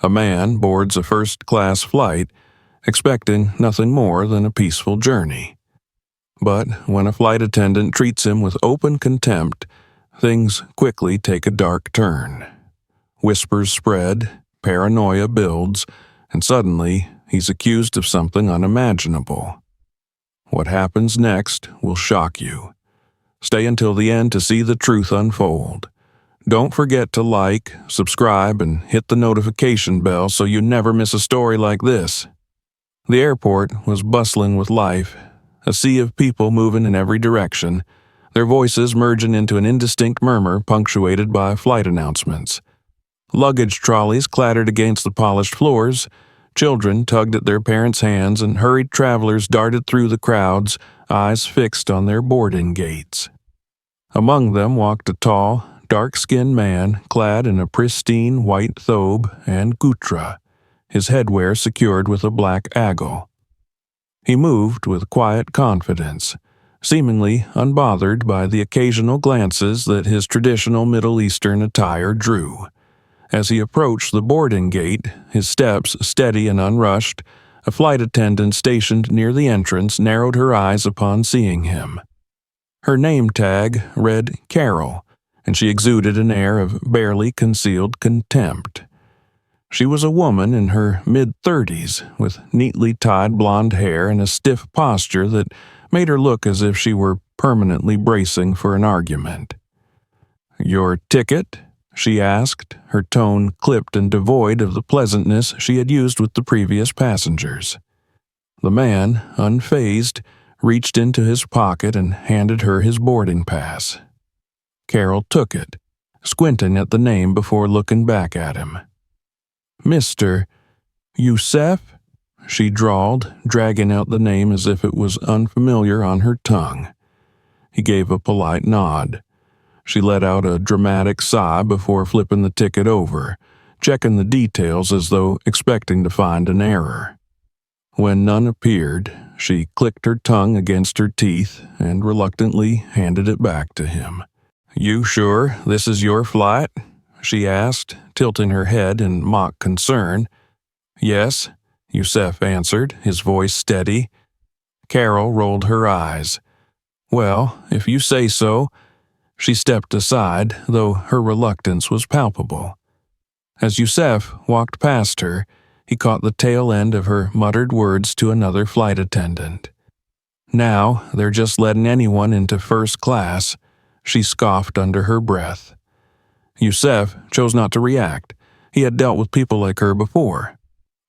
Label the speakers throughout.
Speaker 1: A man boards a first-class flight, expecting nothing more than a peaceful journey. But when a flight attendant treats him with open contempt, things quickly take a dark turn. Whispers spread, paranoia builds, and suddenly he's accused of something unimaginable. What happens next will shock you. Stay until the end to see the truth unfold. Don't forget to like, subscribe, and hit the notification bell so you never miss a story like this. The airport was bustling with life, a sea of people moving in every direction, their voices merging into an indistinct murmur punctuated by flight announcements. Luggage trolleys clattered against the polished floors, children tugged at their parents' hands, and hurried travelers darted through the crowds, eyes fixed on their boarding gates. Among them walked a tall, dark-skinned man clad in a pristine white thobe and gutra, his headwear secured with a black agle. He moved with quiet confidence, seemingly unbothered by the occasional glances that his traditional Middle Eastern attire drew. As he approached the boarding gate, his steps steady and unrushed, a flight attendant stationed near the entrance narrowed her eyes upon seeing him. Her name tag read Carol, and she exuded an air of barely concealed contempt. She was a woman in her mid-30s, with neatly tied blonde hair and a stiff posture that made her look as if she were permanently bracing for an argument. "Your ticket?" she asked, her tone clipped and devoid of the pleasantness she had used with the previous passengers. The man, unfazed, reached into his pocket and handed her his boarding pass. Carol took it, squinting at the name before looking back at him. "Mr. Youssef?" she drawled, dragging out the name as if it was unfamiliar on her tongue. He gave a polite nod. She let out a dramatic sigh before flipping the ticket over, checking the details as though expecting to find an error. When none appeared, she clicked her tongue against her teeth and reluctantly handed it back to him. "You sure this is your flight?" she asked, tilting her head in mock concern. "Yes," Youssef answered, his voice steady. Carol rolled her eyes. "Well, if you say so." She stepped aside, though her reluctance was palpable. As Youssef walked past her, he caught the tail end of her muttered words to another flight attendant. "Now they're just letting anyone into first class," she scoffed under her breath. Youssef chose not to react. He had dealt with people like her before.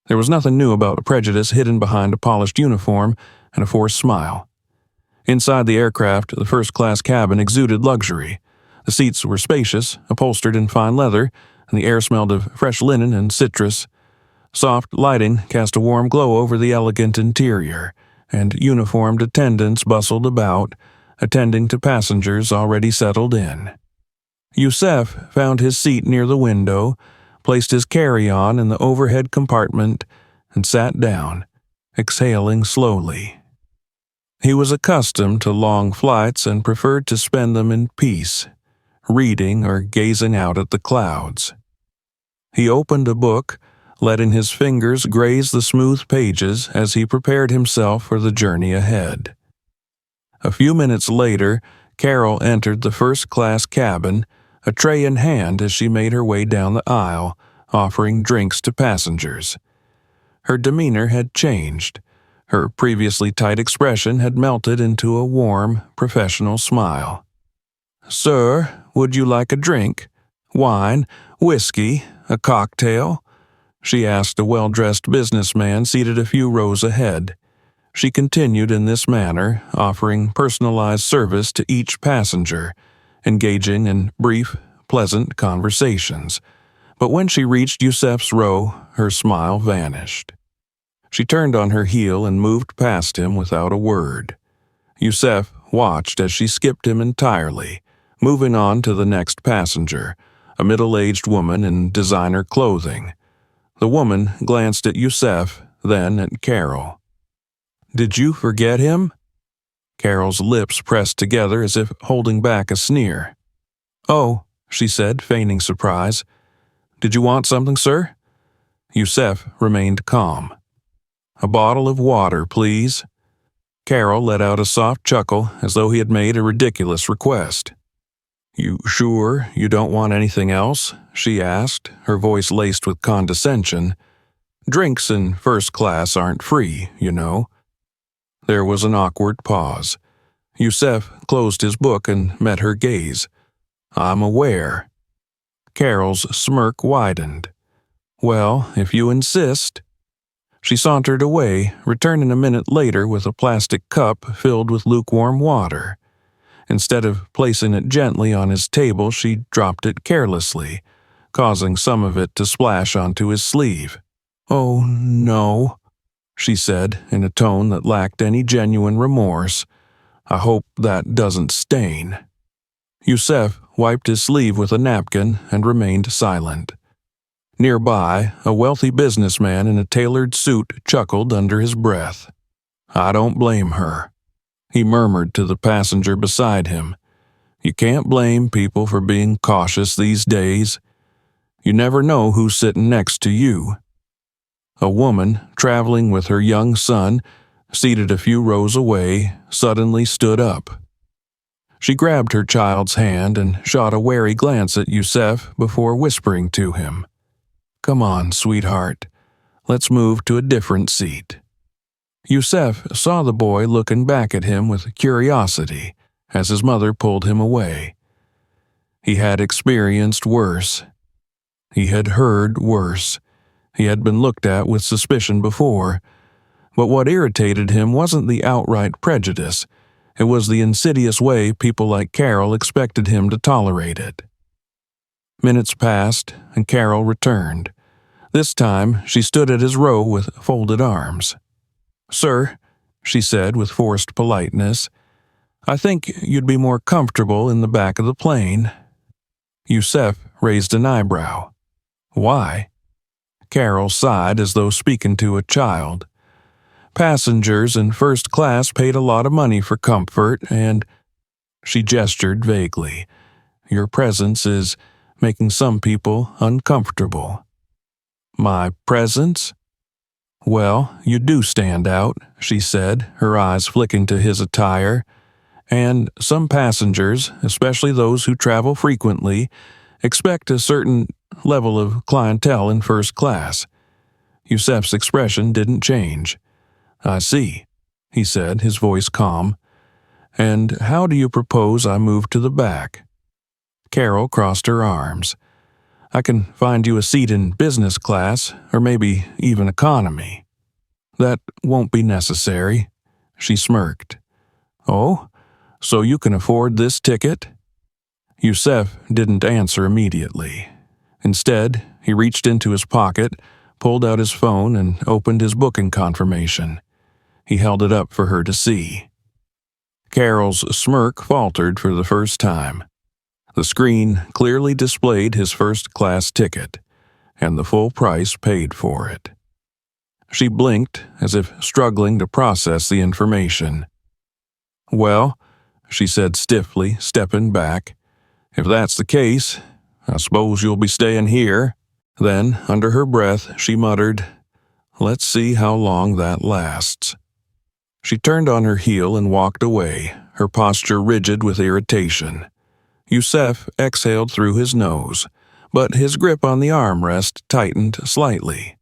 Speaker 1: There was nothing new about a prejudice hidden behind a polished uniform and a forced smile. Inside the aircraft, the first-class cabin exuded luxury. The seats were spacious, upholstered in fine leather, and the air smelled of fresh linen and citrus. Soft lighting cast a warm glow over the elegant interior, and uniformed attendants bustled about, attending to passengers already settled in. Youssef found his seat near the window, placed his carry-on in the overhead compartment, and sat down, exhaling slowly. He was accustomed to long flights and preferred to spend them in peace, reading or gazing out at the clouds. He opened a book, letting his fingers graze the smooth pages as he prepared himself for the journey ahead. A few minutes later, Carol entered the first-class cabin, a tray in hand as she made her way down the aisle, offering drinks to passengers. Her demeanor had changed. Her previously tight expression had melted into a warm, professional smile. "Sir, would you like a drink? Wine, whiskey, a cocktail?" she asked a well-dressed businessman seated a few rows ahead. She continued in this manner, offering personalized service to each passenger, engaging in brief, pleasant conversations. But when she reached Youssef's row, her smile vanished. She turned on her heel and moved past him without a word. Youssef watched as she skipped him entirely, moving on to the next passenger, a middle-aged woman in designer clothing. The woman glanced at Youssef, then at Carol. "Did you forget him?" Carol's lips pressed together as if holding back a sneer. "Oh," she said, feigning surprise. "Did you want something, sir?" Yusef remained calm. "A bottle of water, please." Carol let out a soft chuckle as though he had made a ridiculous request. "You sure you don't want anything else?" she asked, her voice laced with condescension. "Drinks in first class aren't free, you know." There was an awkward pause. Yusef closed his book and met her gaze. "I'm aware." Carol's smirk widened. "Well, if you insist." She sauntered away, returning a minute later with a plastic cup filled with lukewarm water. Instead of placing it gently on his table, she dropped it carelessly, causing some of it to splash onto his sleeve. "Oh, no," she said in a tone that lacked any genuine remorse. "I hope that doesn't stain." Yusef wiped his sleeve with a napkin and remained silent. Nearby, a wealthy businessman in a tailored suit chuckled under his breath. "I don't blame her," he murmured to the passenger beside him. "You can't blame people for being cautious these days. You never know who's sitting next to you." A woman, traveling with her young son, seated a few rows away, suddenly stood up. She grabbed her child's hand and shot a wary glance at Yusef before whispering to him, "Come on, sweetheart. Let's move to a different seat." Yusef saw the boy looking back at him with curiosity as his mother pulled him away. He had experienced worse. He had heard worse. He had been looked at with suspicion before. But what irritated him wasn't the outright prejudice. It was the insidious way people like Carol expected him to tolerate it. Minutes passed, and Carol returned. This time, she stood at his row with folded arms. "Sir," she said with forced politeness, "I think you'd be more comfortable in the back of the plane." Yusef raised an eyebrow. "Why?" Carol sighed as though speaking to a child. "Passengers in first class paid a lot of money for comfort, and—" She gestured vaguely. "Your presence is making some people uncomfortable." "My presence?" "Well, you do stand out," she said, her eyes flicking to his attire. "And some passengers, especially those who travel frequently, expect a certain level of clientele in first class." Yusef's expression didn't change. "I see," he said, his voice calm. "And how do you propose I move to the back?" Carol crossed her arms. "I can find you a seat in business class, or maybe even economy." "That won't be necessary," she smirked. "Oh, so you can afford this ticket?" Yusef didn't answer immediately. Instead, he reached into his pocket, pulled out his phone, and opened his booking confirmation. He held it up for her to see. Carol's smirk faltered for the first time. The screen clearly displayed his first-class ticket, and the full price paid for it. She blinked, as if struggling to process the information. "Well," she said stiffly, stepping back, "if that's the case, I suppose you'll be staying here." Then, under her breath, she muttered, "Let's see how long that lasts." She turned on her heel and walked away, her posture rigid with irritation. Yusef exhaled through his nose, but his grip on the armrest tightened slightly.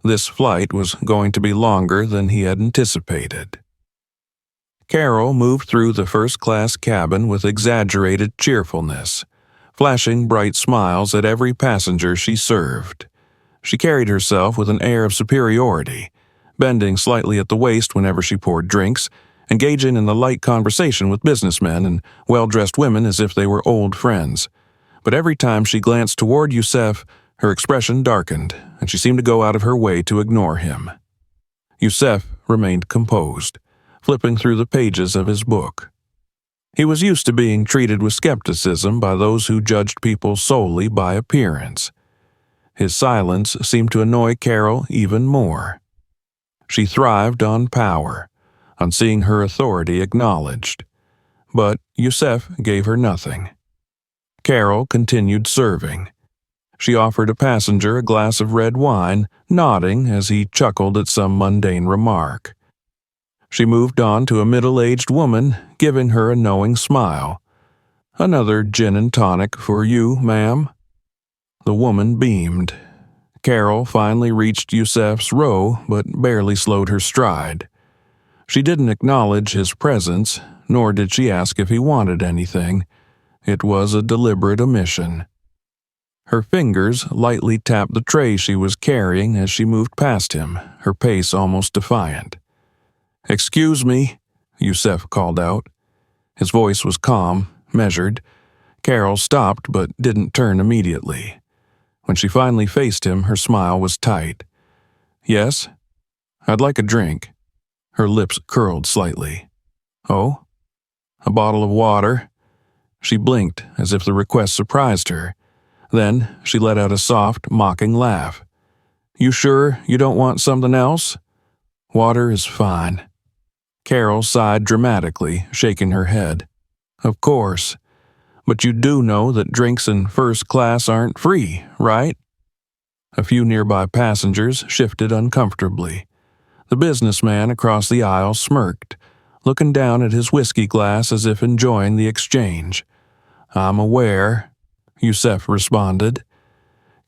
Speaker 1: This flight was going to be longer than he had anticipated. Carol moved through the first-class cabin with exaggerated cheerfulness, flashing bright smiles at every passenger she served. She carried herself with an air of superiority, bending slightly at the waist whenever she poured drinks, engaging in a light conversation with businessmen and well-dressed women as if they were old friends. But every time she glanced toward Yusef, her expression darkened, and she seemed to go out of her way to ignore him. Yusef remained composed, flipping through the pages of his book. He was used to being treated with skepticism by those who judged people solely by appearance. His silence seemed to annoy Carol even more. She thrived on power, on seeing her authority acknowledged. But Yusef gave her nothing. Carol continued serving. She offered a passenger a glass of red wine, nodding as he chuckled at some mundane remark. She moved on to a middle-aged woman, giving her a knowing smile. "Another gin and tonic for you, ma'am?" The woman beamed. Carol finally reached Yusef's row, but barely slowed her stride. She didn't acknowledge his presence, nor did she ask if he wanted anything. It was a deliberate omission. Her fingers lightly tapped the tray she was carrying as she moved past him, her pace almost defiant. "Excuse me," Yusef called out. His voice was calm, measured. Carol stopped but didn't turn immediately. When she finally faced him, her smile was tight. "Yes? I'd like a drink." Her lips curled slightly. "Oh? A bottle of water?" She blinked as if the request surprised her. Then she let out a soft, mocking laugh. "You sure you don't want something else?" "Water is fine." Carol sighed dramatically, shaking her head. "Of course. But you do know that drinks in first class aren't free, right?" A few nearby passengers shifted uncomfortably. The businessman across the aisle smirked, looking down at his whiskey glass as if enjoying the exchange. "I'm aware," Yusef responded.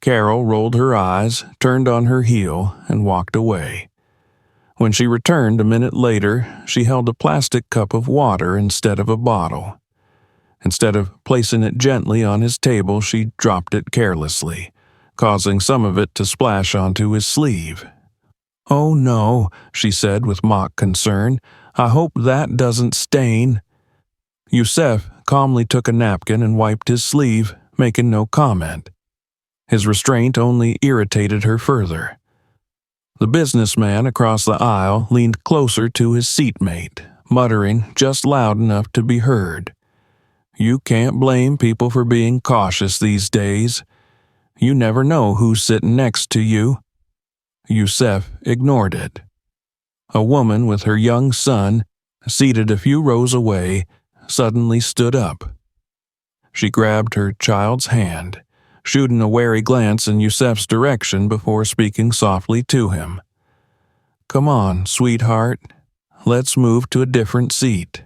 Speaker 1: Carol rolled her eyes, turned on her heel, and walked away. When she returned a minute later, she held a plastic cup of water instead of a bottle. Instead of placing it gently on his table, she dropped it carelessly, causing some of it to splash onto his sleeve. "Oh no," she said with mock concern. "I hope that doesn't stain." Yusef calmly took a napkin and wiped his sleeve, making no comment. His restraint only irritated her further. The businessman across the aisle leaned closer to his seatmate, muttering just loud enough to be heard. "You can't blame people for being cautious these days. You never know who's sitting next to you." Yusef ignored it. A woman with her young son, seated a few rows away, suddenly stood up. She grabbed her child's hand, shooting a wary glance in Yusef's direction before speaking softly to him. "Come on, sweetheart. Let's move to a different seat."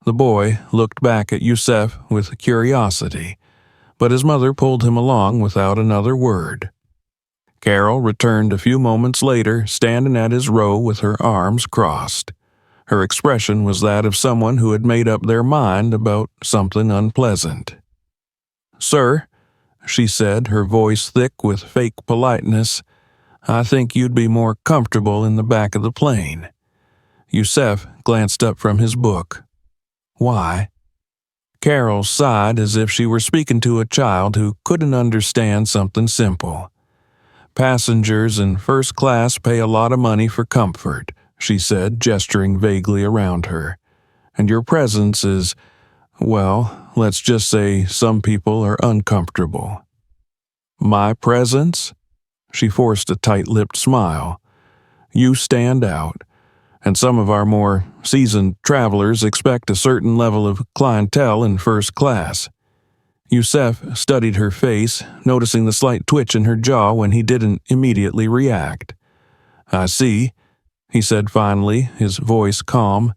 Speaker 1: The boy looked back at Yusef with curiosity, but his mother pulled him along without another word. Carol returned a few moments later, standing at his row with her arms crossed. Her expression was that of someone who had made up their mind about something unpleasant. "Sir," she said, her voice thick with fake politeness, "I think you'd be more comfortable in the back of the plane." Yusef glanced up from his book. "Why?" Carol sighed as if she were speaking to a child who couldn't understand something simple. "Passengers in first class pay a lot of money for comfort," she said, gesturing vaguely around her. "And your presence is, well, let's just say some people are uncomfortable." "My presence?" She forced a tight-lipped smile. "You stand out, and some of our more seasoned travelers expect a certain level of clientele in first class." Yusef studied her face, noticing the slight twitch in her jaw when he didn't immediately react. "I see," he said finally, his voice calm.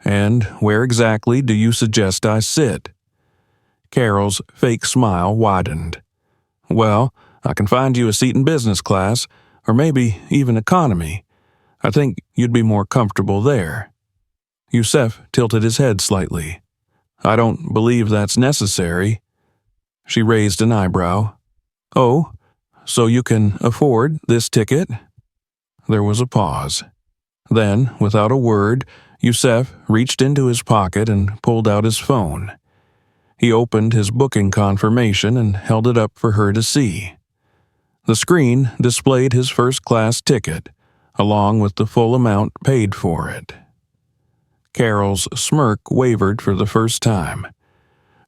Speaker 1: "And where exactly do you suggest I sit?" Carol's fake smile widened. "Well, I can find you a seat in business class, or maybe even economy. I think you'd be more comfortable there." Yusef tilted his head slightly. "I don't believe that's necessary." She raised an eyebrow. "Oh, so you can afford this ticket?" There was a pause. Then, without a word, Yusef reached into his pocket and pulled out his phone. He opened his booking confirmation and held it up for her to see. The screen displayed his first-class ticket, along with the full amount paid for it. Carol's smirk wavered for the first time.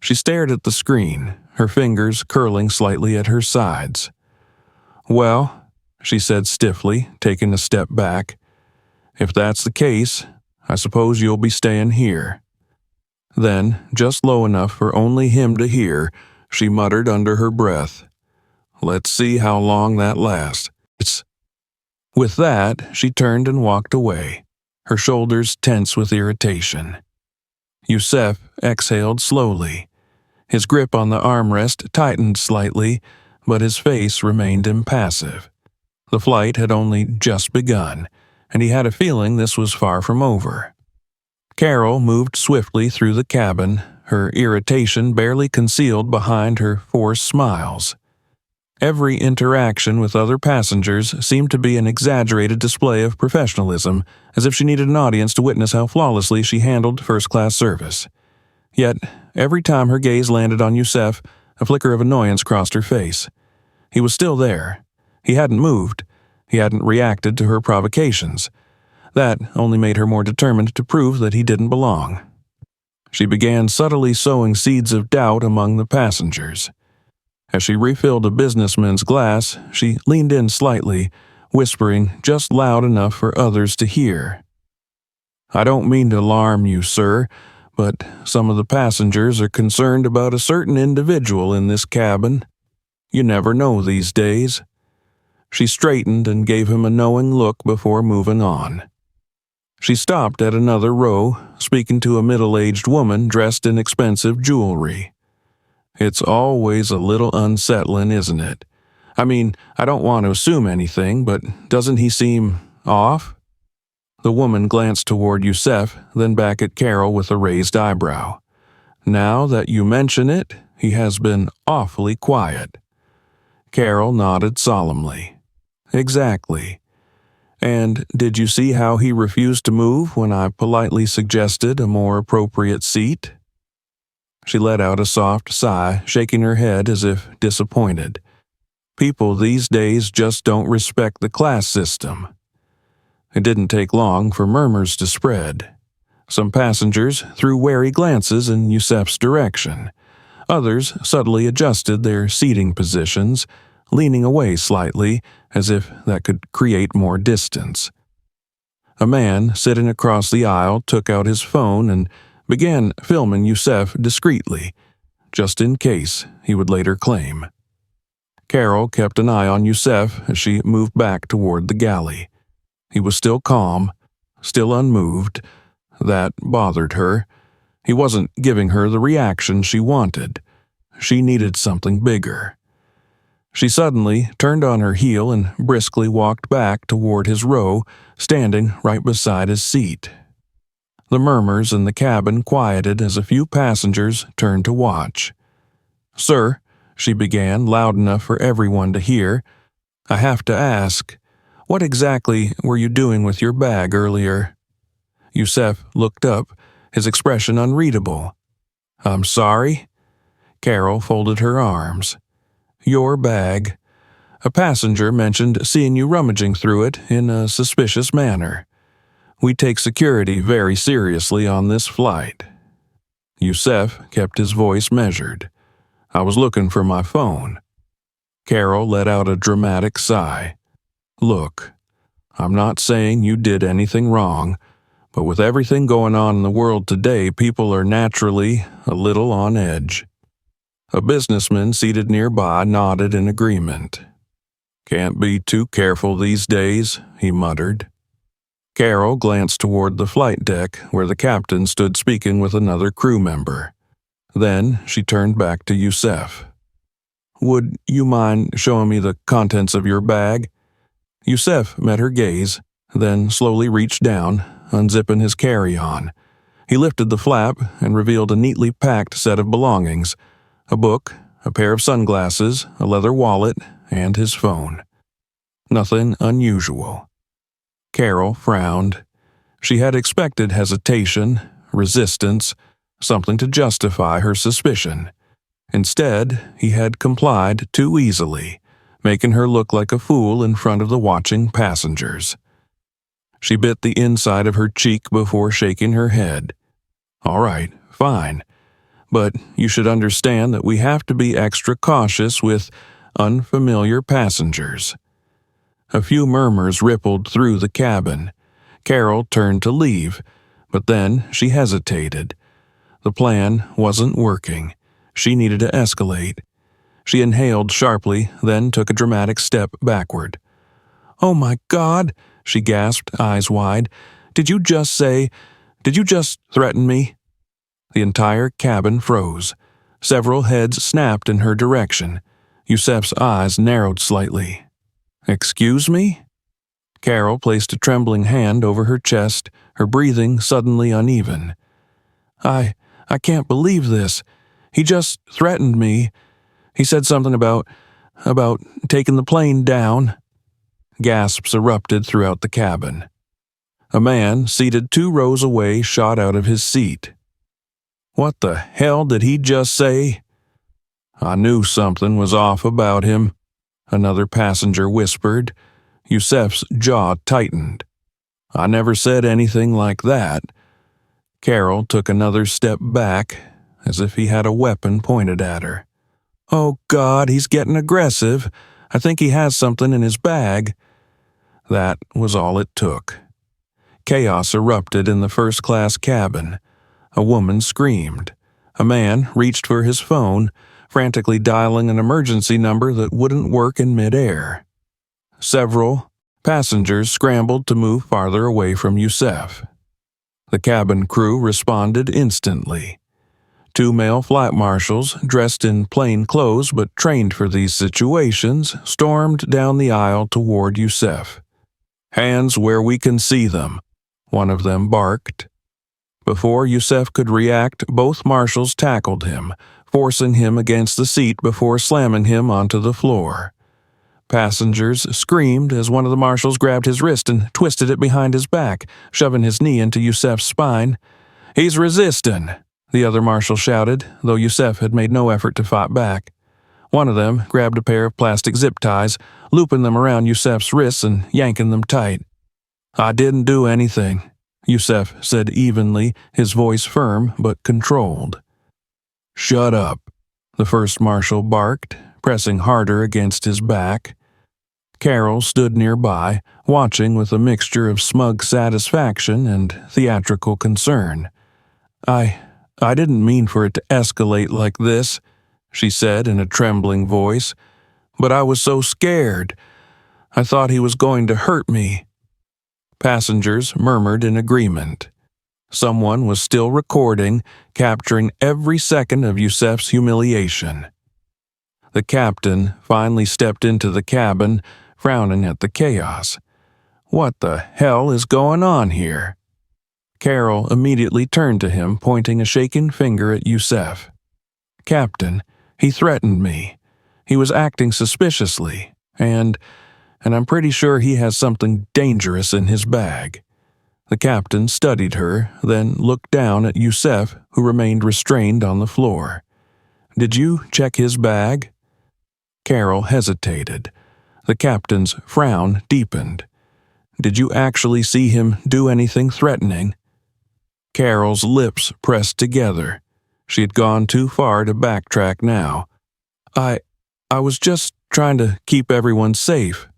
Speaker 1: She stared at the screen, her fingers curling slightly at her sides. "Well," she said stiffly, taking a step back, "if that's the case, I suppose you'll be staying here." Then, just low enough for only him to hear, she muttered under her breath, Let's see how long that lasts. With that, she turned and walked away, her shoulders tense with irritation. Yusef exhaled slowly. His grip on the armrest tightened slightly, but his face remained impassive. The flight had only just begun, and he had a feeling this was far from over. Carol moved swiftly through the cabin, her irritation barely concealed behind her forced smiles. Every interaction with other passengers seemed to be an exaggerated display of professionalism, as if she needed an audience to witness how flawlessly she handled first-class service. Yet, every time her gaze landed on Yusef, a flicker of annoyance crossed her face. He was still there. He hadn't moved. He hadn't reacted to her provocations. That only made her more determined to prove that he didn't belong. She began subtly sowing seeds of doubt among the passengers. As she refilled a businessman's glass, she leaned in slightly, whispering just loud enough for others to hear. "I don't mean to alarm you, sir, but some of the passengers are concerned about a certain individual in this cabin. You never know these days." She straightened and gave him a knowing look before moving on. She stopped at another row, speaking to a middle-aged woman dressed in expensive jewelry. "It's always a little unsettling, isn't it? I mean, I don't want to assume anything, but doesn't he seem off?" The woman glanced toward Yusef, then back at Carol with a raised eyebrow. "Now that you mention it, he has been awfully quiet." Carol nodded solemnly. "Exactly. And did you see how he refused to move when I politely suggested a more appropriate seat?" She let out a soft sigh, shaking her head as if disappointed. People these days just don't respect the class system. It didn't take long for murmurs to spread. Some passengers threw wary glances in Yusef's direction. Others subtly adjusted their seating positions, leaning away slightly, as if that could create more distance. A man sitting across the aisle took out his phone and began filming Yusef discreetly, just in case, he would later claim. Carol kept an eye on Yusef as she moved back toward the galley. He was still calm, still unmoved. That bothered her. He wasn't giving her the reaction she wanted. She needed something bigger. She suddenly turned on her heel and briskly walked back toward his row, standing right beside his seat. The murmurs in the cabin quieted as a few passengers turned to watch. "Sir," she began, loud enough for everyone to hear, "I have to ask, what exactly were you doing with your bag earlier?" Yusef looked up, his expression unreadable. "I'm sorry?" Carol folded her arms. "Your bag. A passenger mentioned seeing you rummaging through it in a suspicious manner. We take security very seriously on this flight." Yusef kept his voice measured. "I was looking for my phone." Carol let out a dramatic sigh. "Look, I'm not saying you did anything wrong, but with everything going on in the world today, people are naturally a little on edge." A businessman seated nearby nodded in agreement. "Can't be too careful these days," he muttered. Carol glanced toward the flight deck where the captain stood speaking with another crew member. Then she turned back to Yusef. "Would you mind showing me the contents of your bag?" Yusef met her gaze, then slowly reached down, unzipping his carry-on. He lifted the flap and revealed a neatly packed set of belongings: a book, a pair of sunglasses, a leather wallet, and his phone. Nothing unusual. Carol frowned. She had expected hesitation, resistance, something to justify her suspicion. Instead, he had complied too easily, making her look like a fool in front of the watching passengers. She bit the inside of her cheek before shaking her head. "All right, fine. But you should understand that we have to be extra cautious with unfamiliar passengers." A few murmurs rippled through the cabin. Carol turned to leave, but then she hesitated. The plan wasn't working. She needed to escalate. She inhaled sharply, then took a dramatic step backward. "Oh my God," she gasped, eyes wide. Did you just threaten me?" The entire cabin froze. Several heads snapped in her direction. Yusef's eyes narrowed slightly. "Excuse me?" Carol placed a trembling hand over her chest, her breathing suddenly uneven. I can't believe this. He just threatened me. He said something about taking the plane down." Gasps erupted throughout the cabin. A man, seated 2 rows away, shot out of his seat. "What the hell did he just say?" "I knew something was off about him," another passenger whispered. Yusef's jaw tightened. "I never said anything like that." Carol took another step back, as if he had a weapon pointed at her. "Oh God, he's getting aggressive. I think he has something in his bag." That was all it took. Chaos erupted in the first-class cabin. A woman screamed. A man reached for his phone, frantically dialing an emergency number that wouldn't work in midair. Several passengers scrambled to move farther away from Yusef. The cabin crew responded instantly. 2 male flight marshals, dressed in plain clothes but trained for these situations, stormed down the aisle toward Yusef. "Hands where we can see them," one of them barked. Before Yusef could react, both marshals tackled him, forcing him against the seat before slamming him onto the floor. Passengers screamed as one of the marshals grabbed his wrist and twisted it behind his back, shoving his knee into Yusef's spine. "He's resisting," the other marshal shouted, though Yusef had made no effort to fight back. One of them grabbed a pair of plastic zip ties, looping them around Yusef's wrists and yanking them tight. "I didn't do anything," Yusef said evenly, his voice firm but controlled. "Shut up," the first marshal barked, pressing harder against his back. Carol stood nearby, watching with a mixture of smug satisfaction and theatrical concern. I didn't mean for it to escalate like this," she said in a trembling voice, "but I was so scared. I thought he was going to hurt me." Passengers murmured in agreement. Someone was still recording, capturing every second of Yusef's humiliation. The captain finally stepped into the cabin, frowning at the chaos. "What the hell is going on here?" Carol immediately turned to him, pointing a shaking finger at Yusef. "Captain, he threatened me. He was acting suspiciously, and I'm pretty sure he has something dangerous in his bag." The captain studied her, then looked down at Yusef, who remained restrained on the floor. "Did you check his bag?" Carol hesitated. The captain's frown deepened. "Did you actually see him do anything threatening?" Carol's lips pressed together. She had gone too far to backtrack now. I was just trying to keep everyone safe."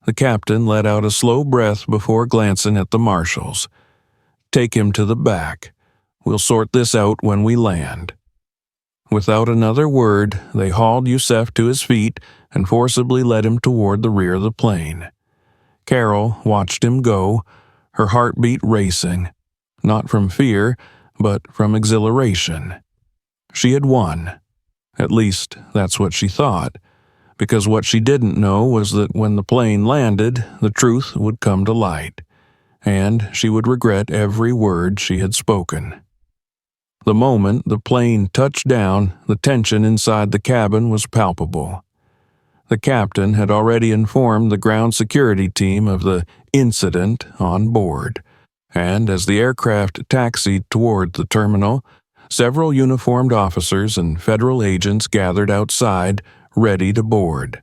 Speaker 1: The captain let out a slow breath before glancing at the marshals. "Take him to the back. We'll sort this out when we land." Without another word, they hauled Yusef to his feet and forcibly led him toward the rear of the plane. Carol watched him go, her heartbeat racing, not from fear, but from exhilaration. She had won. At least, that's what she thought, because what she didn't know was that when the plane landed, the truth would come to light, and she would regret every word she had spoken. The moment the plane touched down, the tension inside the cabin was palpable. The captain had already informed the ground security team of the incident on board, and as the aircraft taxied toward the terminal, several uniformed officers and federal agents gathered outside, ready to board.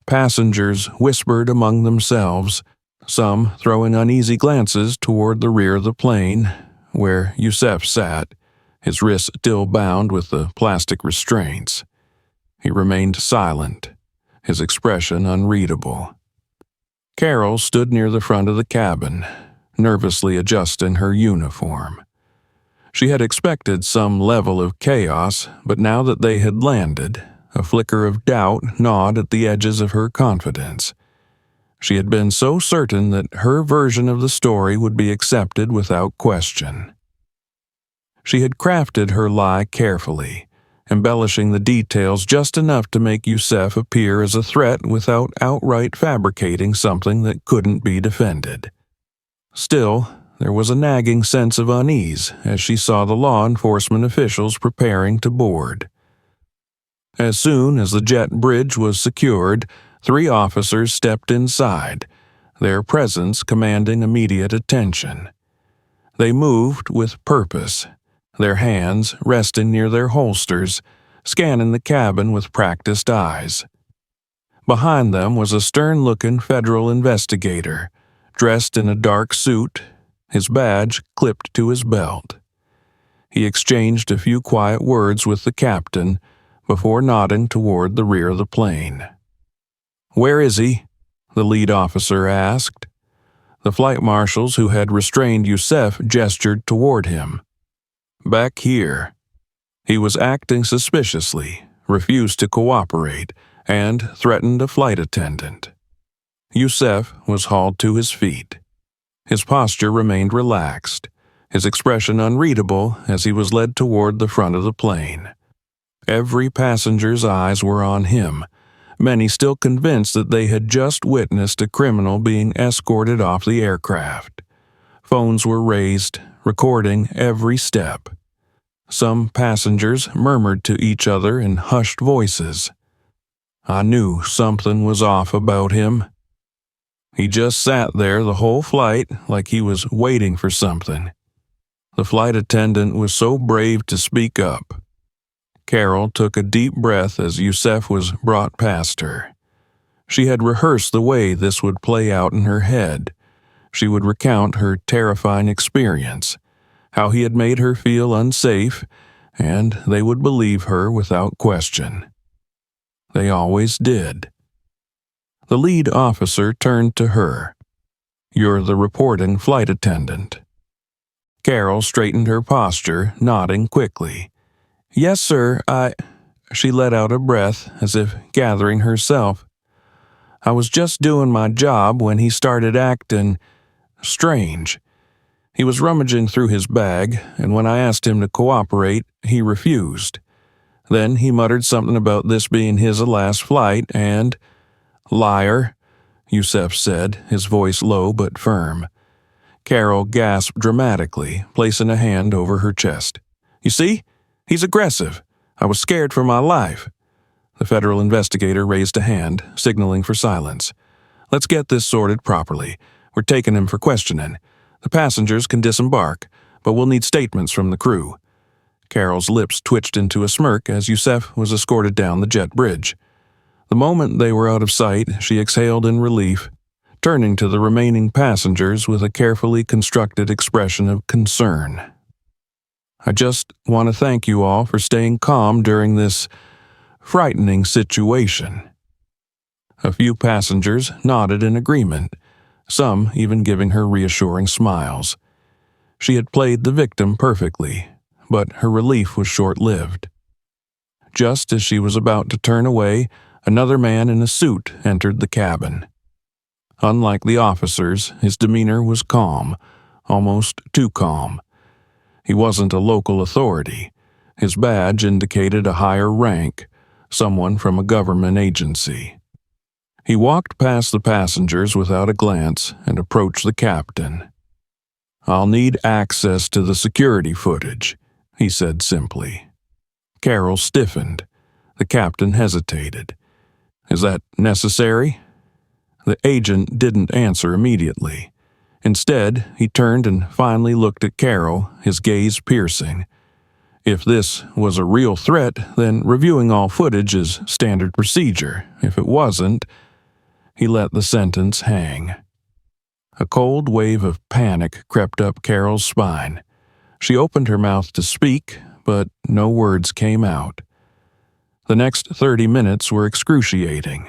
Speaker 1: Passengers whispered among themselves, some throwing uneasy glances toward the rear of the plane, where Yusef sat, his wrists still bound with the plastic restraints. He remained silent, his expression unreadable. Carol stood near the front of the cabin, nervously adjusting her uniform. She had expected some level of chaos, but now that they had landed, A flicker of doubt gnawed at the edges of her confidence. She had been so certain that her version of the story would be accepted without question. She had crafted her lie carefully, embellishing the details just enough to make Youssef appear as a threat without outright fabricating something that couldn't be defended. Still, there was a nagging sense of unease as she saw the law enforcement officials preparing to board. As soon as the jet bridge was secured, 3 officers stepped inside, their presence commanding immediate attention. They moved with purpose, their hands resting near their holsters, scanning the cabin with practiced eyes. Behind them was a stern-looking federal investigator, dressed in a dark suit, his badge clipped to his belt. He exchanged a few quiet words with the captain before nodding toward the rear of the plane. "Where is he?" the lead officer asked. The flight marshals who had restrained Youssef gestured toward him. "Back here." He was acting suspiciously, refused to cooperate, and threatened a flight attendant. Youssef was hauled to his feet. His posture remained relaxed, his expression unreadable as he was led toward the front of the plane. Every passenger's eyes were on him, many still convinced that they had just witnessed a criminal being escorted off the aircraft. Phones were raised, recording every step. Some passengers murmured to each other in hushed voices. I knew something was off about him. He just sat there the whole flight like he was waiting for something. The flight attendant was so brave to speak up. Carol took a deep breath as Youssef was brought past her. She had rehearsed the way this would play out in her head. She would recount her terrifying experience, how he had made her feel unsafe, and they would believe her without question. They always did. The lead officer turned to her. "You're the reporting flight attendant." Carol straightened her posture, nodding quickly. "Yes, sir, She let out a breath, as if gathering herself. "I was just doing my job when he started acting strange. He was rummaging through his bag, and when I asked him to cooperate, he refused. Then he muttered something about this being his last flight, and—" "Liar," Youssef said, his voice low but firm. Carol gasped dramatically, placing a hand over her chest. "You see? He's aggressive. I was scared for my life." The federal investigator raised a hand, signaling for silence. "Let's get this sorted properly. We're taking him for questioning. The passengers can disembark, but we'll need statements from the crew." Carol's lips twitched into a smirk as Youssef was escorted down the jet bridge. The moment they were out of sight, she exhaled in relief, turning to the remaining passengers with a carefully constructed expression of concern. "I just want to thank you all for staying calm during this frightening situation." A few passengers nodded in agreement, some even giving her reassuring smiles. She had played the victim perfectly, but her relief was short-lived. Just as she was about to turn away, another man in a suit entered the cabin. Unlike the officers, his demeanor was calm, almost too calm. He wasn't a local authority. His badge indicated a higher rank, someone from a government agency. He walked past the passengers without a glance and approached the captain. "I'll need access to the security footage," he said simply. Carol stiffened. The captain hesitated. "Is that necessary?" The agent didn't answer immediately. Instead, he turned and finally looked at Carol, his gaze piercing. If this was a real threat, then reviewing all footage is standard procedure. If it wasn't, he let the sentence hang. A cold wave of panic crept up Carol's spine. She opened her mouth to speak, but no words came out. The next 30 minutes were excruciating.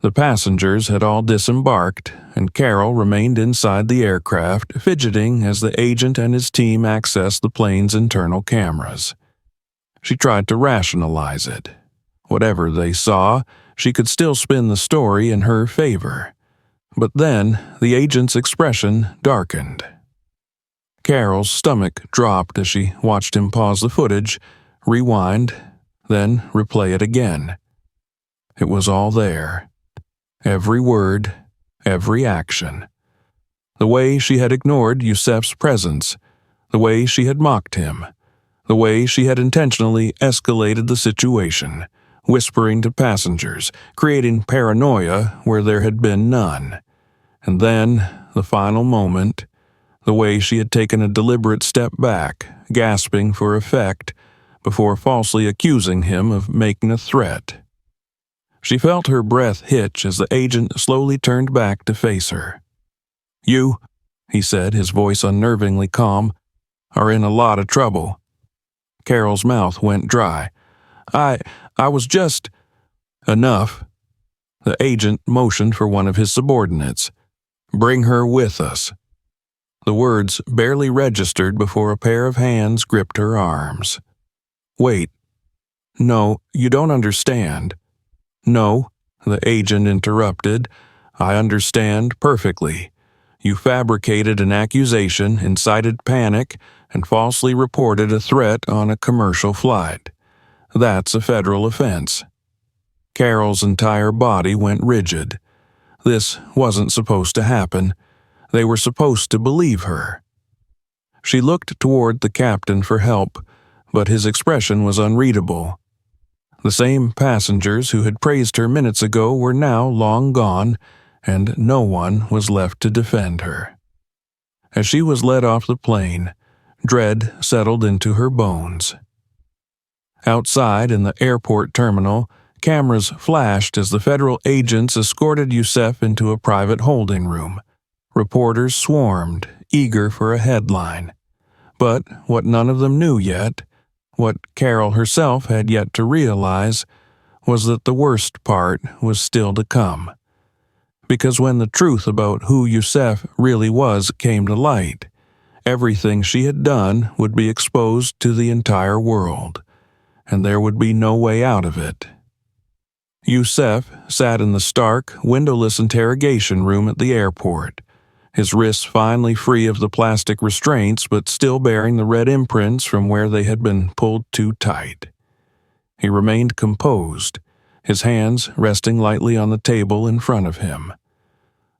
Speaker 1: The passengers had all disembarked, and Carol remained inside the aircraft, fidgeting as the agent and his team accessed the plane's internal cameras. She tried to rationalize it. Whatever they saw, she could still spin the story in her favor. But then the agent's expression darkened. Carol's stomach dropped as she watched him pause the footage, rewind, then replay it again. It was all there. Every word, every action. The way she had ignored Yusef's presence, the way she had mocked him, the way she had intentionally escalated the situation, whispering to passengers, creating paranoia where there had been none. And then, the final moment, the way she had taken a deliberate step back, gasping for effect, before falsely accusing him of making a threat. She felt her breath hitch as the agent slowly turned back to face her. "You," he said, his voice unnervingly calm, "are in a lot of trouble." Carol's mouth went dry. I was just—" "Enough." The agent motioned for one of his subordinates. "Bring her with us." The words barely registered before a pair of hands gripped her arms. "Wait. No, you don't understand." "No," the agent interrupted. "I understand perfectly. You fabricated an accusation, incited panic, and falsely reported a threat on a commercial flight. That's a federal offense." Carol's entire body went rigid. This wasn't supposed to happen. They were supposed to believe her. She looked toward the captain for help, but his expression was unreadable. The same passengers who had praised her minutes ago were now long gone, and no one was left to defend her. As she was led off the plane, dread settled into her bones. Outside in the airport terminal, cameras flashed as the federal agents escorted Yusef into a private holding room. Reporters swarmed, eager for a headline. But what none of them knew yet, what Carol herself had yet to realize, was that the worst part was still to come. Because when the truth about who Yusef really was came to light, everything she had done would be exposed to the entire world, and there would be no way out of it. Yusef sat in the stark, windowless interrogation room at the airport, his wrists finally free of the plastic restraints but still bearing the red imprints from where they had been pulled too tight. He remained composed, his hands resting lightly on the table in front of him.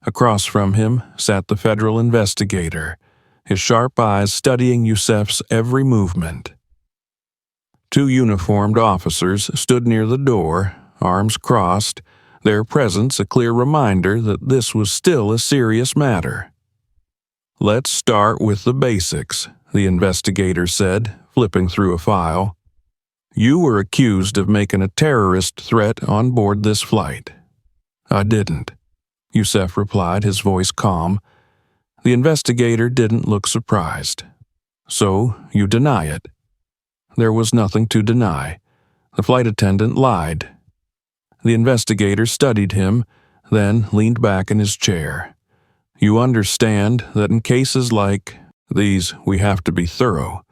Speaker 1: Across from him sat the federal investigator, his sharp eyes studying Yusef's every movement. Two uniformed officers stood near the door, arms crossed, their presence a clear reminder that this was still a serious matter. "Let's start with the basics," the investigator said, flipping through a file. "You were accused of making a terrorist threat on board this flight." "I didn't," Yusef replied, his voice calm. The investigator didn't look surprised. "So, you deny it?" There was nothing to deny. The flight attendant lied. The investigator studied him, then leaned back in his chair. "You understand that in cases like these, we have to be thorough.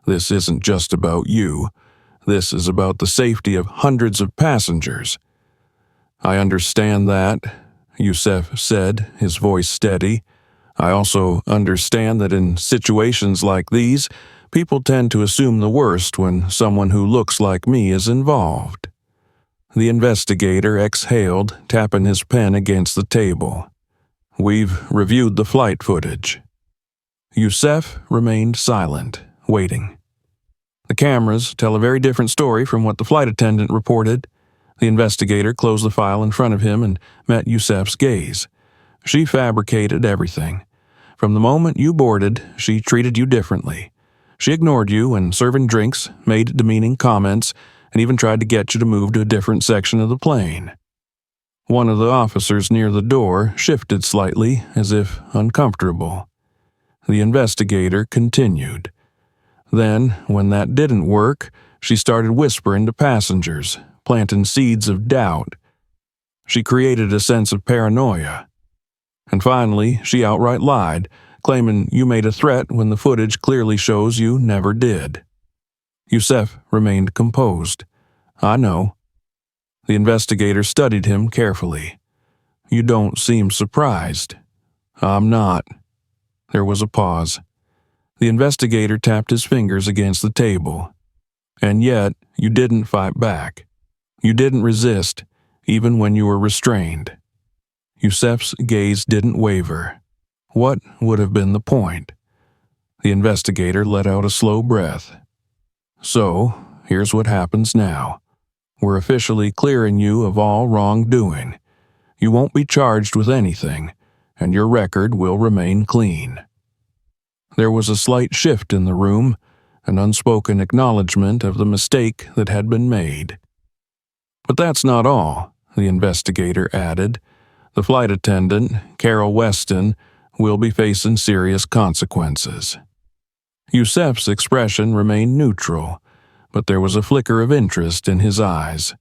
Speaker 1: This isn't just about you. This is about the safety of hundreds of passengers." "I understand that," Yusef said, his voice steady. "I also understand that in situations like these, people tend to assume the worst when someone who looks like me is involved." The investigator exhaled, tapping his pen against the table. "We've reviewed the flight footage." Yusef remained silent, waiting. "The cameras tell a very different story from what the flight attendant reported." The investigator closed the file in front of him and met Yusef's gaze. "She fabricated everything. From the moment you boarded, she treated you differently. She ignored you when serving drinks, made demeaning comments, and even tried to get you to move to a different section of the plane." One of the officers near the door shifted slightly, as if uncomfortable. The investigator continued. "Then, when that didn't work, she started whispering to passengers, planting seeds of doubt. She created a sense of paranoia. And finally, she outright lied, claiming you made a threat when the footage clearly shows you never did." Yusef remained composed. "I know." The investigator studied him carefully. "You don't seem surprised." "I'm not." There was a pause. The investigator tapped his fingers against the table. "And yet, you didn't fight back. You didn't resist, even when you were restrained." Yusef's gaze didn't waver. What would have been the point? The investigator let out a slow breath. "So, here's what happens now. We're officially clearing you of all wrongdoing. You won't be charged with anything, and your record will remain clean." There was a slight shift in the room, an unspoken acknowledgement of the mistake that had been made. "But that's not all," the investigator added. "The flight attendant, Carol Weston, will be facing serious consequences." Yusef's expression remained neutral, but there was a flicker of interest in his eyes.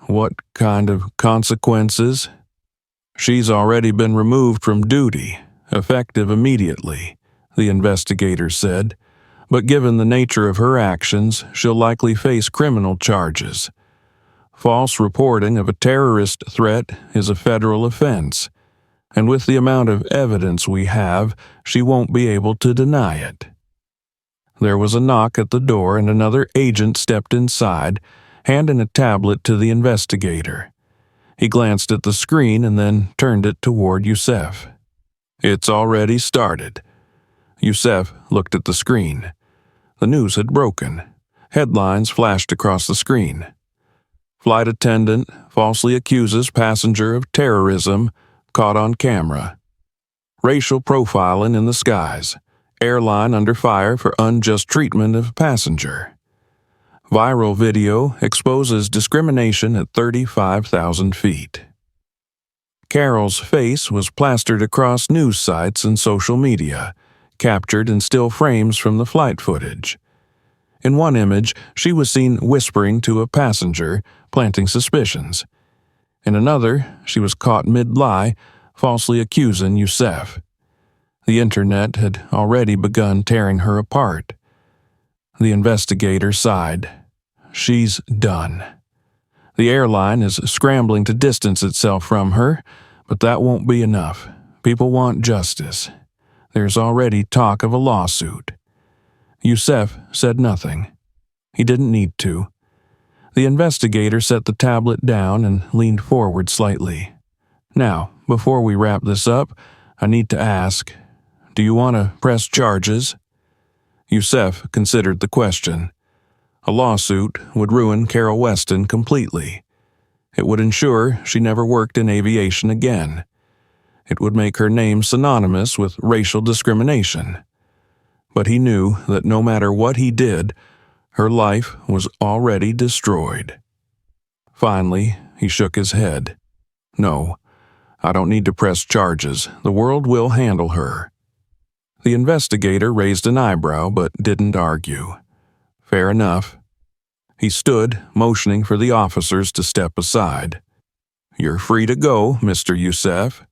Speaker 1: "What kind of consequences?" "She's already been removed from duty, effective immediately," the investigator said. "But given the nature of her actions, she'll likely face criminal charges. False reporting of a terrorist threat is a federal offense, and with the amount of evidence we have, she won't be able to deny it." There was a knock at the door and another agent stepped inside, handing a tablet to the investigator. He glanced at the screen and then turned it toward Yusef. "It's already started." Yusef looked at the screen. The news had broken. Headlines flashed across the screen. "Flight attendant falsely accuses passenger of terrorism, caught on camera." "Racial profiling in the skies. Airline under fire for unjust treatment of passenger." "Viral video exposes discrimination at 35,000 feet." Carol's face was plastered across news sites and social media, captured in still frames from the flight footage. In one image, she was seen whispering to a passenger, planting suspicions. In another, she was caught mid-lie, falsely accusing Yusef. The internet had already begun tearing her apart. The investigator sighed. She's done. The airline is scrambling to distance itself from her, but that won't be enough. People want justice. There's already talk of a lawsuit. Yusef said nothing. He didn't need to. The investigator set the tablet down and leaned forward slightly. "Now, before we wrap this up, I need to ask, do you want to press charges?" Yusef considered the question. A lawsuit would ruin Carol Weston completely. It would ensure she never worked in aviation again. It would make her name synonymous with racial discrimination. But he knew that no matter what he did, her life was already destroyed. Finally, he shook his head. "No, I don't need to press charges. The world will handle her." The investigator raised an eyebrow but didn't argue. "Fair enough." He stood, motioning for the officers to step aside. "You're free to go, Mr. Yusef."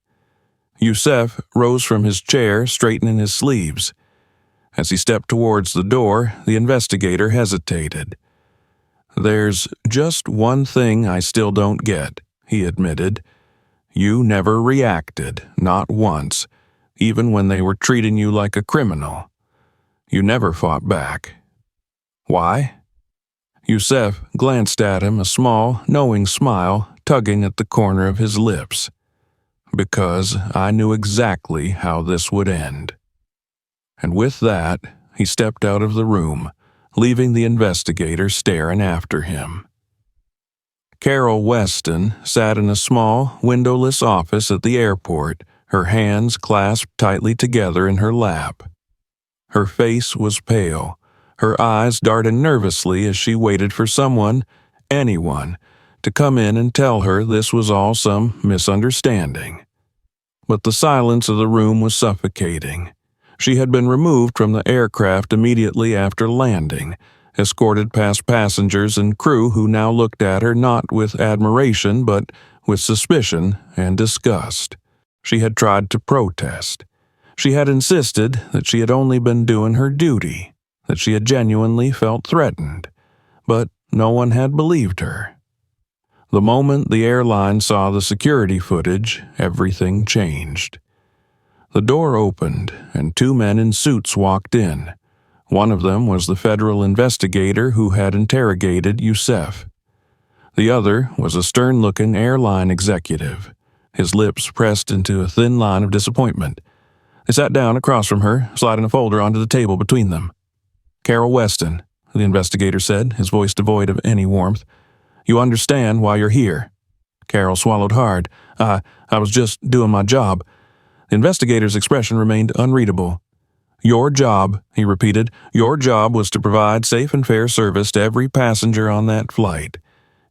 Speaker 1: Yusef rose from his chair, straightening his sleeves. As he stepped towards the door, the investigator hesitated. "There's just one thing I still don't get," he admitted. "You never reacted, not once, even when they were treating you like a criminal. You never fought back. Why?" Yusef glanced at him, a small, knowing smile tugging at the corner of his lips. "Because I knew exactly how this would end." And with that, he stepped out of the room, leaving the investigator staring after him. Carol Weston sat in a small, windowless office at the airport, her hands clasped tightly together in her lap. Her face was pale, her eyes darting nervously as she waited for someone, anyone, to come in and tell her this was all some misunderstanding. But the silence of the room was suffocating. She had been removed from the aircraft immediately after landing, escorted past passengers and crew who now looked at her not with admiration but with suspicion and disgust. She had tried to protest. She had insisted that she had only been doing her duty, that she had genuinely felt threatened, but no one had believed her. The moment the airline saw the security footage, everything changed. The door opened, and two men in suits walked in. One of them was the federal investigator who had interrogated Youssef. The other was a stern-looking airline executive, his lips pressed into a thin line of disappointment. They sat down across from her, sliding a folder onto the table between them. "Carol Weston," the investigator said, his voice devoid of any warmth. "You understand why you're here." Carol swallowed hard. I was just doing my job." The investigator's expression remained unreadable. "Your job," he repeated, "your job was to provide safe and fair service to every passenger on that flight.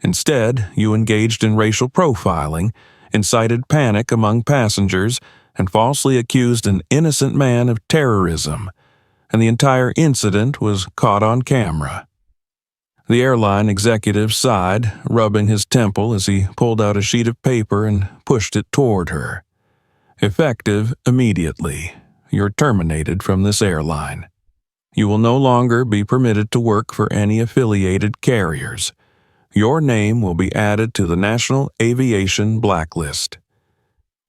Speaker 1: Instead, you engaged in racial profiling, incited panic among passengers, and falsely accused an innocent man of terrorism, and the entire incident was caught on camera." The airline executive sighed, rubbing his temple as he pulled out a sheet of paper and pushed it toward her. "Effective immediately. You're terminated from this airline. You will no longer be permitted to work for any affiliated carriers. Your name will be added to the National Aviation Blacklist."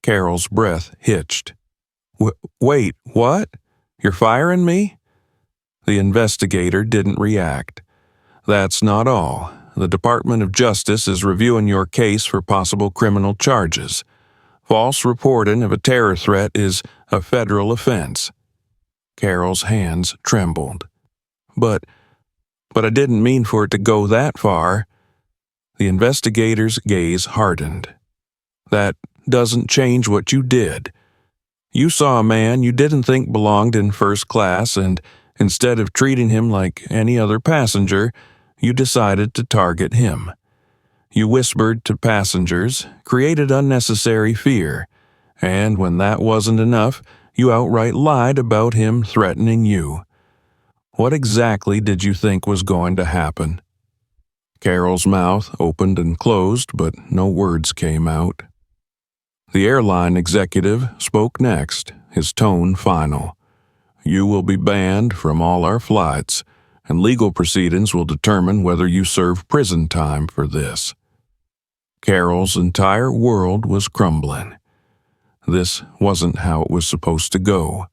Speaker 1: Carol's breath hitched. Wait, what? You're firing me?" The investigator didn't react. "That's not all. The Department of Justice is reviewing your case for possible criminal charges. False reporting of a terror threat is a federal offense." Carol's hands trembled. But I didn't mean for it to go that far." The investigator's gaze hardened. "That doesn't change what you did. You saw a man you didn't think belonged in first class, and instead of treating him like any other passenger, you decided to target him. You whispered to passengers, created unnecessary fear, and when that wasn't enough, you outright lied about him threatening you. What exactly did you think was going to happen?" Carol's mouth opened and closed, but no words came out. The airline executive spoke next, his tone final. "You will be banned from all our flights, and legal proceedings will determine whether you serve prison time for this." Carol's entire world was crumbling. This wasn't how it was supposed to go.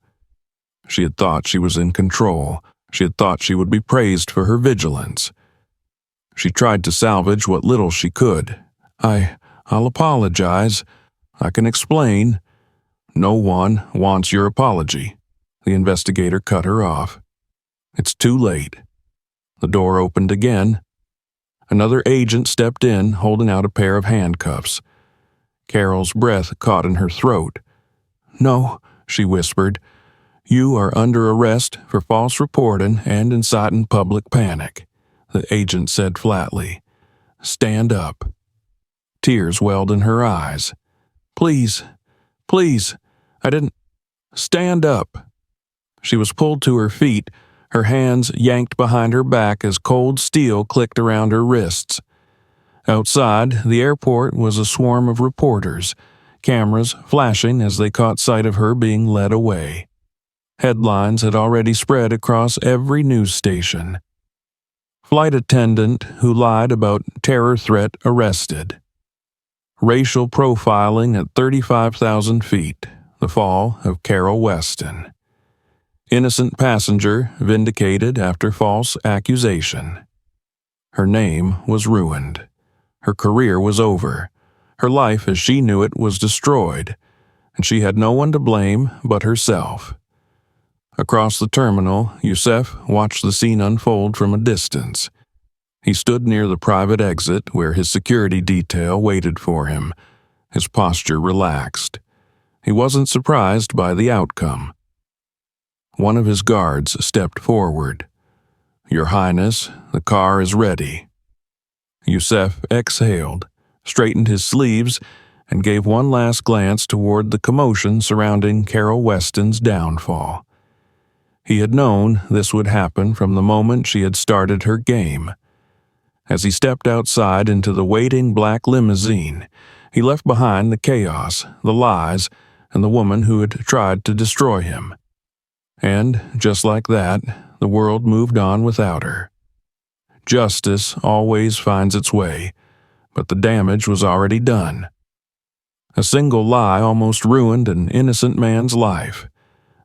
Speaker 1: She had thought she was in control. She had thought she would be praised for her vigilance. She tried to salvage what little she could. I'll apologize. I can explain." "No one wants your apology." The investigator cut her off. "It's too late." The door opened again. Another agent stepped in, holding out a pair of handcuffs. Carol's breath caught in her throat. "No," she whispered. "You are under arrest for false reporting and inciting public panic," the agent said flatly. "Stand up." Tears welled in her eyes. Please, I didn't." "Stand up." She was pulled to her feet, her hands yanked behind her back as cold steel clicked around her wrists. Outside, the airport was a swarm of reporters, cameras flashing as they caught sight of her being led away. Headlines had already spread across every news station. "Flight attendant who lied about terror threat arrested." "Racial profiling at 35,000 feet, the fall of Carol Weston." "Innocent passenger vindicated after false accusation." Her name was ruined. Her career was over. Her life as she knew it was destroyed, and she had no one to blame but herself. Across the terminal, Youssef watched the scene unfold from a distance. He stood near the private exit where his security detail waited for him, his posture relaxed. He wasn't surprised by the outcome. One of his guards stepped forward. "Your Highness, the car is ready." Youssef exhaled, straightened his sleeves, and gave one last glance toward the commotion surrounding Carol Weston's downfall. He had known this would happen from the moment she had started her game. As he stepped outside into the waiting black limousine, he left behind the chaos, the lies, and the woman who had tried to destroy him. And, just like that, the world moved on without her. Justice always finds its way, but the damage was already done. A single lie almost ruined an innocent man's life,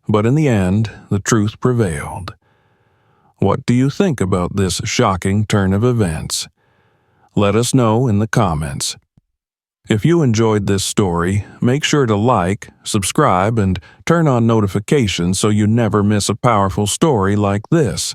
Speaker 1: but in the end, the truth prevailed. What do you think about this shocking turn of events? Let us know in the comments. If you enjoyed this story, make sure to like, subscribe, and turn on notifications so you never miss a powerful story like this.